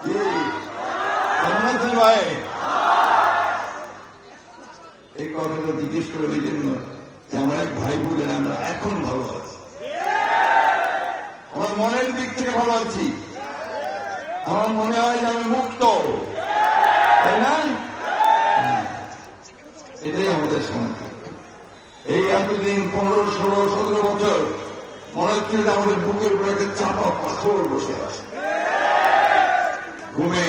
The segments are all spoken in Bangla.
কেমন আছেন ভাই? এই কথাটা জিজ্ঞেস করে এই জন্য যে আমার এক ভাই বললেন আমরা এখন ভালো আছি, আমার মনের দিক থেকে ভালো আছি, আমার মনে হয় যে আমি মুক্ত, তাই না? এটাই আমাদের সমাধান। এই এতদিন 15, 16, 17 বছর মনে হচ্ছে যে আমাদের বুকের উপরে একটা চাপা পাথর বসে আছে, ঘুমে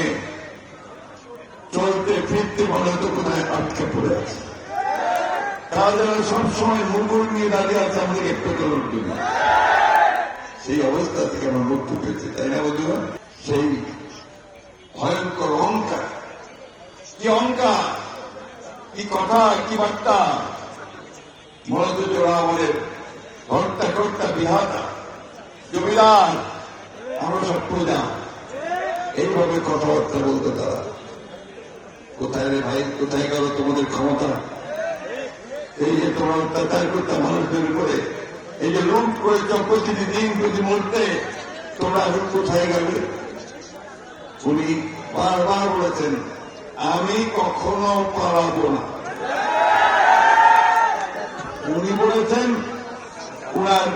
চলতে ফিরতে মনে হতো কোথায় আটকে পড়ে আছে, তারা যেন সবসময় মুগুর নিয়ে দাঁড়িয়ে আছে আমাদেরকে পেটোনোর জন্য। সেই অবস্থা থেকে আমরা মুক্তি পেয়েছি, তাই না বন্ধুরা? সেই ভয়ঙ্কর অহংকার, কি অহংকার, কি কথা, কি বার্তা, মনে হতো যে ওরা আমাদের ঘরটা ঘরটা বিহাতা জমিদার, আমরা সব প্রজা, এইভাবে কথাবার্তা বলতো তারা। কোথায় রে ভাই, কোথায় গেল তোমাদের ক্ষমতা? এই যে তোমরা অত্যাচার করতে মানুষদের উপরে, এই যে লুট করেছ প্রতিটি দিন প্রতি মুহূর্তে, তোমরা এখন কোথায় গেলে? উনি বারবার বলেছেন আমি কখনো পালাবো না। উনি বলেছেন, উনার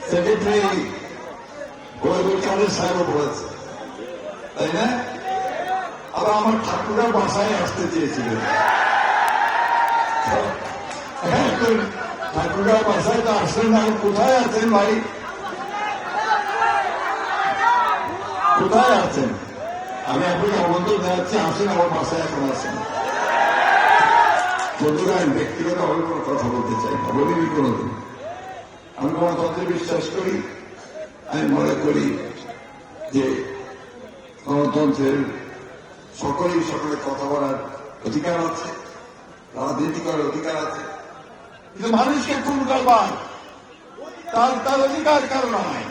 সেক্রেটারি গোয়েবলকারের সাহেব বলেছে, তাই না? আবার আমার ঠাকুরা বাসায় আসতে চেয়েছিলেন, ঠাকুরা বাসায় তো আসলেন না। কোথায় আছেন ভাই, কোথায় আছেন? আমি আপনাকে আমন্ত্রণ জানাচ্ছি, আসেন আমার বাসায়, এখন আসেন। বন্ধুরা, আমি ব্যক্তিগত ভাবে কোনো কথা বলতে চাই না, বলিনি কোনোদিন। আমি গণতন্ত্রে বিশ্বাস করি। আমি মনে করি যে গণতন্ত্রের সকলেই সকলের কথা বলার অধিকার আছে, রাজনীতি করার অধিকার আছে, কিন্তু মানুষকে খুন করবার তার অধিকার কারো নয়,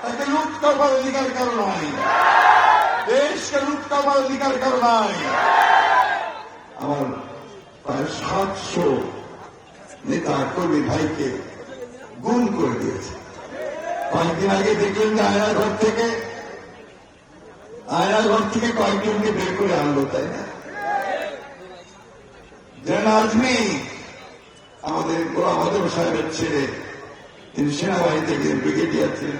তাকে লুট করবার অধিকার কারো নয়, দেশকে লুট করবার অধিকার কারো নয়। আমার প্রায় 700 নেতা কর্মী ভাইকে গুম করে দিয়েছে। কয়েকদিন আগে দেখলেন যে আয়নাঘর থেকে কয়েকজনকে বের করে আনলো, তাই না? যেন আজমি আমাদের গোলাম আজম সাহেবের ছেলে, তিনি সেনাবাহিনীতে গিয়ে ব্রিগেডিয়ার ছিলেন,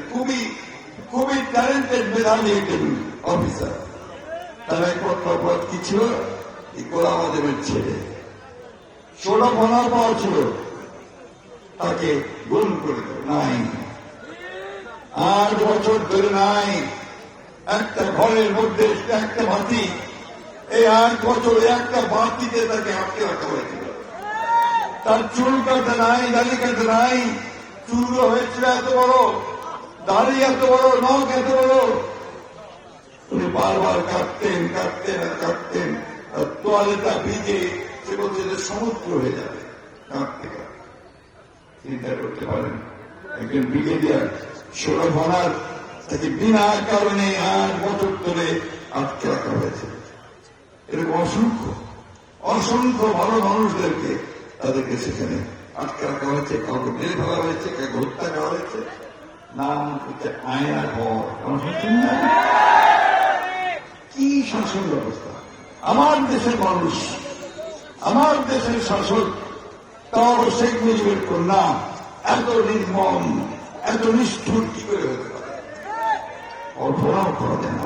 খুবই ট্যালেন্টেড, মেধাবী একজন অফিসার। তার একমাত্র অপরাধ কি ছিল? এই গোলাম আজমের ছেলে 16 ফোনার পাওয়া ছিল, তাকে গুম করে দিল। নাই, 8 বছর ধরে নাই, একটা ঘরের মধ্যে একটা বাতি, এই 8 বছরে একটা বাতিতে তাকে আটকে রাখা হয়েছিল। তার চুল কাটে নাই, দাড়ি কাটে নাই, চুলও হয়েছিল এত বড়, দাড়ি এত বড়, নখ এত বড়। উনি বারবার কাটতেন আর কাটতেন, আর তোয়ালেটা ভিজে সে বলছে যে সমুদ্র হয়ে যাবে কাঁদতে কাঁদতে। চিন্তা করতে পারেন, একজন ব্রিগেডিয়ার 16 ফোনার, তাকে বিনা কারণে 8 বছর ধরে আটকে রাখা হয়েছে। এরকম অসংখ্য ভালো মানুষদেরকে তাদেরকে সেখানে আটকে রাখা হয়েছে, কাউকে মেরে ফেলা হয়েছে, কাউকে হত্যা করা হয়েছে। নাম হচ্ছে আয়নাঘর। কি শাসন ব্যবস্থা! আমার দেশের মানুষ, আমার দেশের শাসক, তাও শেখ মুজিবের কন্যা, এত নির্মম, এত নিষ্ঠুর কি করে হতে পারে? কল্পনাও করা যায় না।